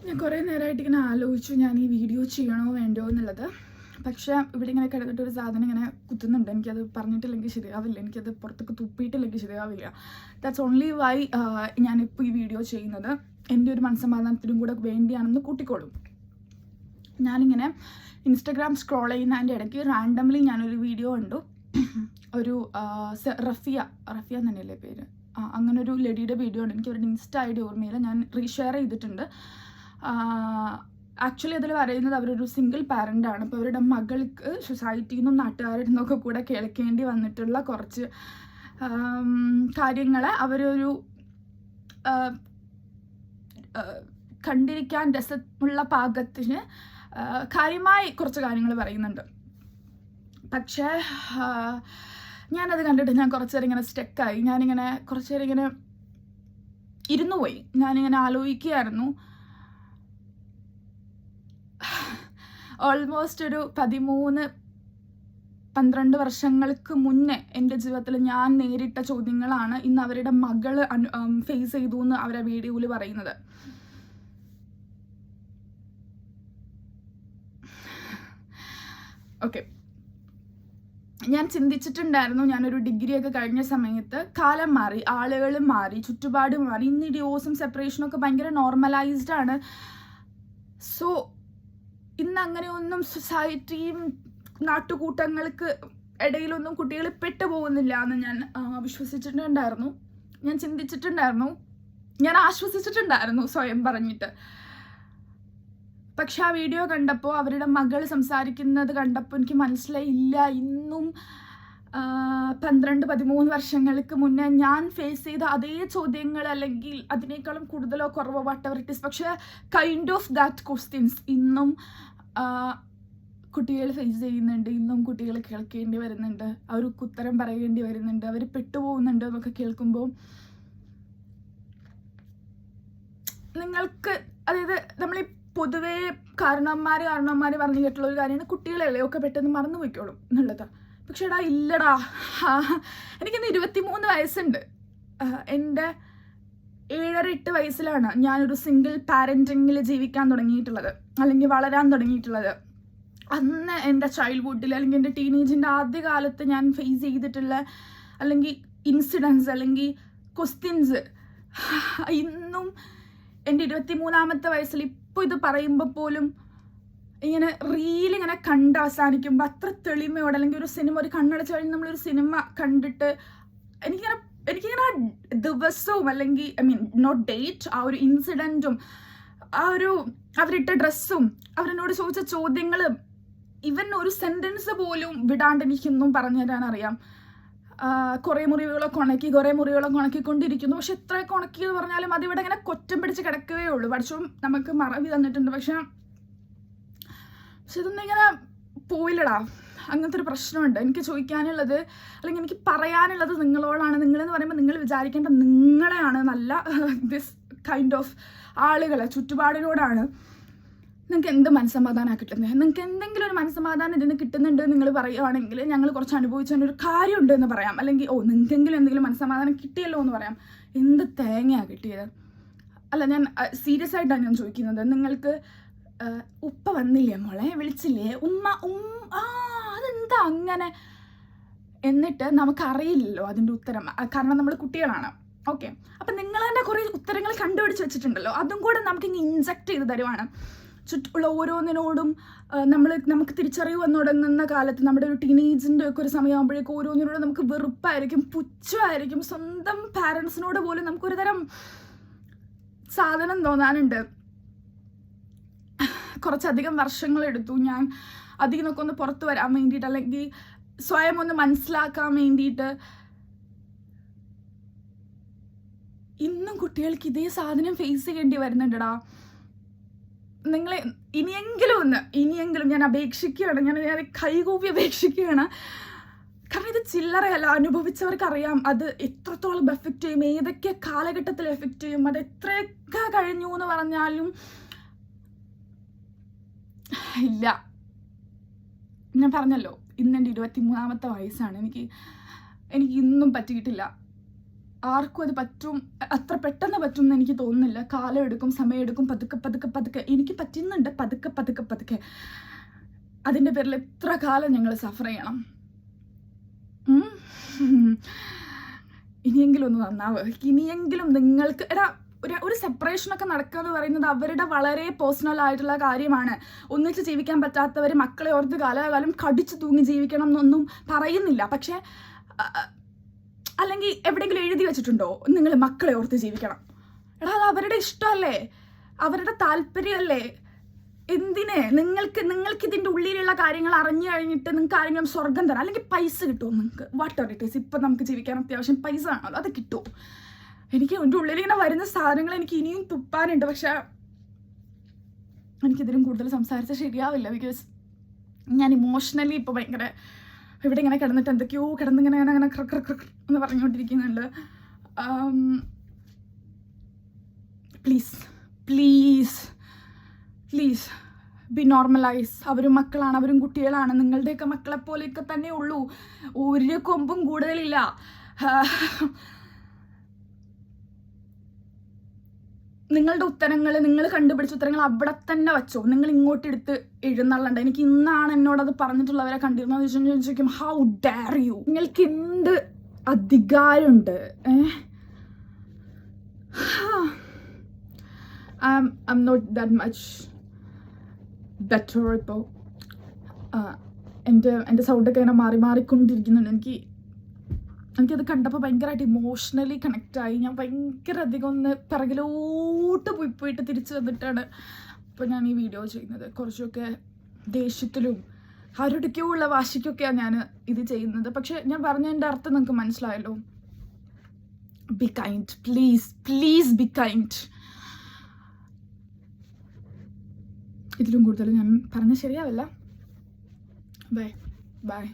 ഞാൻ കുറേ നേരമായിട്ട് ഇങ്ങനെ ആലോചിച്ചു ഞാൻ ഈ വീഡിയോ ചെയ്യണോ വേണ്ടോ എന്നുള്ളത്. പക്ഷേ ഇവിടെ ഇങ്ങനെ കിടന്നിട്ട് ഒരു സാധനം ഇങ്ങനെ കുത്തുന്നുണ്ട്. എനിക്കത് പറഞ്ഞിട്ടില്ലെങ്കിൽ ശരിയാവില്ല, എനിക്കത് പുറത്തേക്ക് തുപ്പിയിട്ടില്ലെങ്കിൽ ശരിയാവില്ല. ദാറ്റ്സ് ഓൺലി വൈ ഞാനിപ്പോൾ ഈ വീഡിയോ ചെയ്യുന്നത്. എൻ്റെ ഒരു മനസ്സമാധാനത്തിനും കൂടെ വേണ്ടിയാണെന്ന് കൂട്ടിക്കോളും. ഞാനിങ്ങനെ ഇൻസ്റ്റഗ്രാം സ്ക്രോൾ ചെയ്യുന്നതിൻ്റെ ഇടയ്ക്ക് റാൻഡംലി ഞാനൊരു വീഡിയോ കണ്ടു. ഒരു റഫിയ തന്നെയല്ലേ പേര്, അങ്ങനെ ഒരു ലേഡിയുടെ വീഡിയോ ഉണ്ട്. എനിക്ക് അവരുടെ ഇൻസ്റ്റ ഐ ഡി ഓർമ്മയില്ല, ഞാൻ റീഷെയർ ചെയ്തിട്ടുണ്ട്. ആക്ച്വലി അതിൽ പറയുന്നത് അവരൊരു സിംഗിൾ പാരൻ്റാണ്. അപ്പോൾ അവരുടെ മകൾക്ക് സൊസൈറ്റിയിൽ നിന്നും നാട്ടുകാരിൽ നിന്നൊക്കെ കൂടെ കേൾക്കേണ്ടി വന്നിട്ടുള്ള കുറച്ച് കാര്യങ്ങളെ അവരൊരു കണ്ടിരിക്കാൻ രസമുള്ള പാകത്തിന് കാര്യമായി കുറച്ച് കാര്യങ്ങൾ പറയുന്നുണ്ട്. പക്ഷേ ഞാനത് കണ്ടിട്ട് ഞാൻ കുറച്ച് നേരം ഇങ്ങനെ സ്റ്റക്കായി. ഞാനിങ്ങനെ കുറച്ച് നേരം ഇങ്ങനെ ഇരുന്നു പോയി. ഞാനിങ്ങനെ ആലോചിക്കുകയായിരുന്നു. ഓൾമോസ്റ്റ് ഒരു 13-12 വർഷങ്ങൾക്ക് മുന്നേ എൻ്റെ ജീവിതത്തിൽ ഞാൻ നേരിട്ട ചോദ്യങ്ങളാണ് ഇന്ന് അവരുടെ മകള് ഫേസ് ചെയ്തു എന്ന് അവരെ വീഡിയോയിൽ പറയുന്നത്. ഓക്കെ, ഞാൻ ചിന്തിച്ചിട്ടുണ്ടായിരുന്നു, ഞാനൊരു ഡിഗ്രിയൊക്കെ കഴിഞ്ഞ സമയത്ത് കാലം മാറി, ആളുകൾ മാറി, ചുറ്റുപാട് മാറി. ഇന്ന് ഡിവോഴ്സും സെപ്പറേഷനും ഒക്കെ ഭയങ്കര നോർമലൈസ്ഡ് ആണ്. സോ ഇന്ന് അങ്ങനെയൊന്നും സൊസൈറ്റിയും നാട്ടുകൂട്ടങ്ങൾക്ക് ഇടയിലൊന്നും കുട്ടികൾ പെട്ടുപോകുന്നില്ല എന്ന് ഞാൻ വിശ്വസിച്ചിട്ടുണ്ടായിരുന്നു. ഞാൻ ചിന്തിച്ചിട്ടുണ്ടായിരുന്നു, ഞാൻ ആശ്വസിച്ചിട്ടുണ്ടായിരുന്നു സ്വയം പറഞ്ഞിട്ട്. പക്ഷെ ആ വീഡിയോ കണ്ടപ്പോൾ, അവരുടെ മകൾ സംസാരിക്കുന്നത് കണ്ടപ്പോൾ എനിക്ക് മനസ്സിലായില്ല, ഇന്നും 12-13 വർഷങ്ങൾക്ക് മുന്നേ ഞാൻ ഫേസ് ചെയ്ത അതേ ചോദ്യങ്ങൾ, അല്ലെങ്കിൽ അതിനേക്കാളും കൂടുതലോ കുറവോ വാട്ടെവർ ഇറ്റ് ഈസ്, പക്ഷേ കൈൻഡ് ഓഫ് ദാറ്റ് ക്വസ്റ്റ്യൻസ് ഇന്നും കുട്ടികൾ ഫേസ് ചെയ്യുന്നുണ്ട്. ഇന്നും കുട്ടികൾ കേൾക്കേണ്ടി വരുന്നുണ്ട്, അവർക്ക് ഉത്തരം പറയേണ്ടി വരുന്നുണ്ട്, അവർ പെട്ടുപോകുന്നുണ്ട് എന്നൊക്കെ കേൾക്കുമ്പോൾ നിങ്ങൾക്ക്, അതായത് നമ്മളീ പൊതുവേ കാരണവന്മാർ പറഞ്ഞു കേട്ടുള്ള ഒരു കാര്യമാണ് കുട്ടികളല്ലേ ഒക്കെ പെട്ടെന്ന് മറന്നു പോയിക്കോളും എന്നുള്ളത്. പക്ഷെ എടാ ഇല്ലടാ, എനിക്കിന്ന് 23 വയസ്സുണ്ട്. എൻ്റെ 7-8 വയസ്സിലാണ് ഞാനൊരു സിംഗിൾ പാരൻറ്റിങ്ങിൽ ജീവിക്കാൻ തുടങ്ങിയിട്ടുള്ളത്, അല്ലെങ്കിൽ വളരാൻ തുടങ്ങിയിട്ടുള്ളത്. അന്ന് എൻ്റെ ചൈൽഡ്ഹുഡിൽ അല്ലെങ്കിൽ എൻ്റെ ടീനേജിൻ്റെ ആദ്യകാലത്ത് ഞാൻ ഫേസ് ചെയ്തിട്ടുള്ള അല്ലെങ്കിൽ ഇൻസിഡൻസ് അല്ലെങ്കിൽ ക്വസ്റ്റ്യൻസ് ഇന്നും എൻ്റെ 23-ാമത്തെ വയസ്സിൽ ഇപ്പോൾ ഇത് പറയുമ്പോൾ പോലും ഇങ്ങനെ റീലിങ്ങനെ കണ്ട് അവസാനിക്കുമ്പോൾ അത്ര തെളിമയോടെ, അല്ലെങ്കിൽ ഒരു സിനിമ, ഒരു കണ്ണടച്ച് കഴിഞ്ഞ് നമ്മളൊരു സിനിമ കണ്ടിട്ട് എനിക്കിങ്ങനെ ദിവസവും, അല്ലെങ്കിൽ നോട്ട് ഡേറ്റ്, ആ ഒരു ഇൻസിഡൻറ്റും ആ ഒരു അവരിട്ട ഡ്രസ്സും അവരെന്നോട് ചോദിച്ച ചോദ്യങ്ങളും ഇവൻ ഒരു സെൻറ്റൻസ് പോലും വിടാണ്ട് എനിക്കൊന്നും പറഞ്ഞു തരാൻ അറിയാം. കുറേ മുറിവുകളൊക്കെ ഉണക്കിക്കൊണ്ടിരിക്കുന്നു. പക്ഷെ എത്രയൊക്കെ ഉണക്കിയെന്ന് പറഞ്ഞാലും അതിവിടെ ഇങ്ങനെ കൊറ്റം പിടിച്ച് കിടക്കുകയേ ഉള്ളൂ. പഠിച്ചവും നമുക്ക് മറവി തന്നിട്ടുണ്ട്. പക്ഷെ ഇതൊന്നും ഇങ്ങനെ പോയില്ലടാ. അങ്ങനത്തെ ഒരു പ്രശ്നമുണ്ട്. എനിക്ക് ചോദിക്കാനുള്ളത്, അല്ലെങ്കിൽ എനിക്ക് പറയാനുള്ളത് നിങ്ങളോടാണ്. നിങ്ങളെന്ന് പറയുമ്പോൾ നിങ്ങൾ വിചാരിക്കേണ്ട നിങ്ങളെയാണ്, നല്ല ദിസ് കൈൻഡ് ഓഫ് ആളുകളെ, ചുറ്റുപാടിനോടാണ്. നിങ്ങൾക്ക് എന്ത് മനസ്സമാധാനം കിട്ടുന്നത്? നിങ്ങൾക്ക് എന്തെങ്കിലും ഒരു മനസ്സമാധാനം ഇതിന് കിട്ടുന്നുണ്ട് നിങ്ങൾ പറയുകയാണെങ്കിൽ ഞങ്ങൾ കുറച്ച് അനുഭവിച്ചതിനൊരു കാര്യമുണ്ട് എന്ന് പറയാം. അല്ലെങ്കിൽ നിങ്ങൾക്കെങ്കിലും എന്തെങ്കിലും മനസ്സമാധാനം കിട്ടിയല്ലോ എന്ന് പറയാം. എന്ത് തേങ്ങയാണ് കിട്ടിയത്? അല്ല, ഞാൻ സീരിയസ് ആയിട്ടാണ് ഞാൻ ചോദിക്കുന്നത്. നിങ്ങൾക്ക് ഉപ്പ വന്നില്ലേ, മോളെ വിളിച്ചില്ലേ, ഉമ്മ അതെന്താ അങ്ങനെ? എന്നിട്ട് നമുക്കറിയില്ലല്ലോ അതിൻ്റെ ഉത്തരം, കാരണം നമ്മൾ കുട്ടികളാണ്. ഓക്കെ, അപ്പം നിങ്ങൾ തന്നെ കുറേ ഉത്തരങ്ങൾ കണ്ടുപിടിച്ച് വെച്ചിട്ടുണ്ടല്ലോ, അതും കൂടെ നമുക്കിങ്ങനെ ഇൻജക്റ്റ് ചെയ്ത് തരുവാണ്. ചുറ്റുള്ള ഓരോന്നിനോടും നമുക്ക് തിരിച്ചറിവ് വന്നു തുടങ്ങുന്ന കാലത്ത്, നമ്മുടെ ഒരു ടീനേജിൻ്റെ ഒക്കെ ഒരു സമയമാകുമ്പോഴേക്കും ഓരോന്നിനോടും നമുക്ക് വെറുപ്പായിരിക്കും, പുച്ഛമായിരിക്കും. സ്വന്തം പാരൻസിനോട് പോലും നമുക്കൊരു തരം സാധനം തോന്നാനുണ്ട്. കുറച്ചധികം വർഷങ്ങളെടുത്തു ഞാൻ അതിനൊക്കെ ഒന്ന് പുറത്തു വരാൻ വേണ്ടിയിട്ട്, അല്ലെങ്കിൽ സ്വയം ഒന്ന് മനസ്സിലാക്കാൻ വേണ്ടിയിട്ട്. ഇന്നും കുട്ടികൾക്ക് ഇതേ സാധനം ഫേസ് ചെയ്യേണ്ടി വരുന്നുണ്ടടാ. നിങ്ങൾ ഇനിയെങ്കിലും ഞാൻ അപേക്ഷിക്കുകയാണ്, ഞാൻ കൈകൂപ്പി അപേക്ഷിക്കുകയാണ്. കാരണം ഇത് ചില്ലറയല്ല. അനുഭവിച്ചവർക്കറിയാം അത് എത്രത്തോളം എഫക്റ്റ് ചെയ്യും, ഏതൊക്കെ കാലഘട്ടത്തിൽ എഫക്റ്റ് ചെയ്യും. അത് എത്രയൊക്കെ കഴിഞ്ഞു എന്ന് പറഞ്ഞാലും ഇല്ല. ഞാൻ പറഞ്ഞല്ലോ, ഇന്നെൻ്റെ 23-ാമത്തെ വയസ്സാണ്. എനിക്ക് ഇന്നും പറ്റിയിട്ടില്ല. ആർക്കും അത് അത്ര പെട്ടെന്ന് പറ്റും എന്ന് എനിക്ക് തോന്നുന്നില്ല. കാലം എടുക്കും, സമയമെടുക്കും, പതുക്കെ എനിക്ക് പറ്റുന്നുണ്ട്, പതുക്കെ. അതിൻ്റെ പേരിൽ എത്ര കാലം ഞങ്ങൾ സഫർ ചെയ്യണം? ഇനിയെങ്കിലും ഒന്ന് നന്നാവ്. ഇനിയെങ്കിലും നിങ്ങൾക്ക് ഒരു സെപ്പറേഷനൊക്കെ നടക്കുക എന്ന് പറയുന്നത് അവരുടെ വളരെ പേഴ്സണൽ ആയിട്ടുള്ള കാര്യമാണ്. ഒന്നിച്ച് ജീവിക്കാൻ പറ്റാത്തവർ മക്കളെ ഓർത്ത് കാലാകാലം കടിച്ചു തൂങ്ങി ജീവിക്കണം എന്നൊന്നും പറയുന്നില്ല. പക്ഷേ അല്ലെങ്കിൽ എവിടെയെങ്കിലും എഴുതി വെച്ചിട്ടുണ്ടോ നിങ്ങൾ മക്കളെ ഓർത്ത് ജീവിക്കണം? അത് അവരുടെ ഇഷ്ടമല്ലേ, അവരുടെ താല്പര്യമല്ലേ? എന്തിന് നിങ്ങൾക്ക് ഇതിൻ്റെ ഉള്ളിലുള്ള കാര്യങ്ങൾ അറിഞ്ഞു കഴിഞ്ഞിട്ട് നിങ്ങൾക്ക് ആരെങ്കിലും സ്വർഗം തരാം, അല്ലെങ്കിൽ പൈസ കിട്ടുമോ നിങ്ങൾക്ക്? What ever it is. ഇപ്പം നമുക്ക് ജീവിക്കാൻ അത്യാവശ്യം പൈസ ആണല്ലോ, അത് കിട്ടുമോ? എനിക്ക് എൻ്റെ ഉള്ളിൽ ഇങ്ങനെ വരുന്ന സാധനങ്ങൾ എനിക്ക് ഇനിയും തുപ്പാനുണ്ട്. പക്ഷെ എനിക്കിതിലും കൂടുതൽ സംസാരിച്ചാൽ ശരിയാവില്ല. ബിക്കോസ് ഞാൻ ഇമോഷണലി ഇപ്പോൾ ഭയങ്കര ഇവിടെ ഇങ്ങനെ കിടന്നിട്ട് എന്തൊക്കെയോ കിടന്നിങ്ങനെ അങ്ങനെ എന്ന് പറഞ്ഞുകൊണ്ടിരിക്കുന്നുണ്ട്. Please be normalise. അവരും മക്കളാണ്, അവരും കുട്ടികളാണ്. നിങ്ങളുടെയൊക്കെ മക്കളെ പോലെയൊക്കെ തന്നെ ഉള്ളൂ. ഒരു കൊമ്പും കൂടുതലില്ല. നിങ്ങളുടെ ഉത്തരങ്ങൾ, നിങ്ങൾ കണ്ടുപിടിച്ച ഉത്തരങ്ങൾ അവിടെ തന്നെ വെച്ചോ. നിങ്ങൾ ഇങ്ങോട്ട് എടുത്ത് എഴുന്നള്ളണ്ട. എനിക്ക് ഇന്നാണ് എന്നോടത് പറഞ്ഞിട്ടുള്ളവരെ കണ്ടിരുന്നത് ചോദിക്കും, ഹൗ ഡെയർ യു? നിങ്ങൾക്ക് എന്ത് അധികാരമുണ്ട്? I'm not that much better ഇപ്പോൾ. എൻ്റെ സൗണ്ടൊക്കെ ഇങ്ങനെ മാറിക്കൊണ്ടിരിക്കുന്നുണ്ട്. എനിക്കത് കണ്ടപ്പോൾ ഭയങ്കരമായിട്ട് ഇമോഷണലി കണക്റ്റായി. ഞാൻ ഭയങ്കര അധികം ഒന്ന് പിറകിലോട്ട് പോയിട്ട് തിരിച്ചു വന്നിട്ടാണ് ഇപ്പോൾ ഞാൻ ഈ വീഡിയോ ചെയ്യുന്നത്. കുറച്ചൊക്കെ ദേഷ്യത്തിലും ആരോടൊക്കെയോ ഉള്ള വാശിക്കൊക്കെയാണ് ഞാൻ ഇത് ചെയ്യുന്നത്. പക്ഷെ ഞാൻ പറഞ്ഞതിൻ്റെ അർത്ഥം നിങ്ങൾക്ക് മനസ്സിലായല്ലോ. Be kind, please be kind. ഇതിലും കൂടുതൽ ഞാൻ പറഞ്ഞാൽ ശരിയാവില്ല. ബൈ.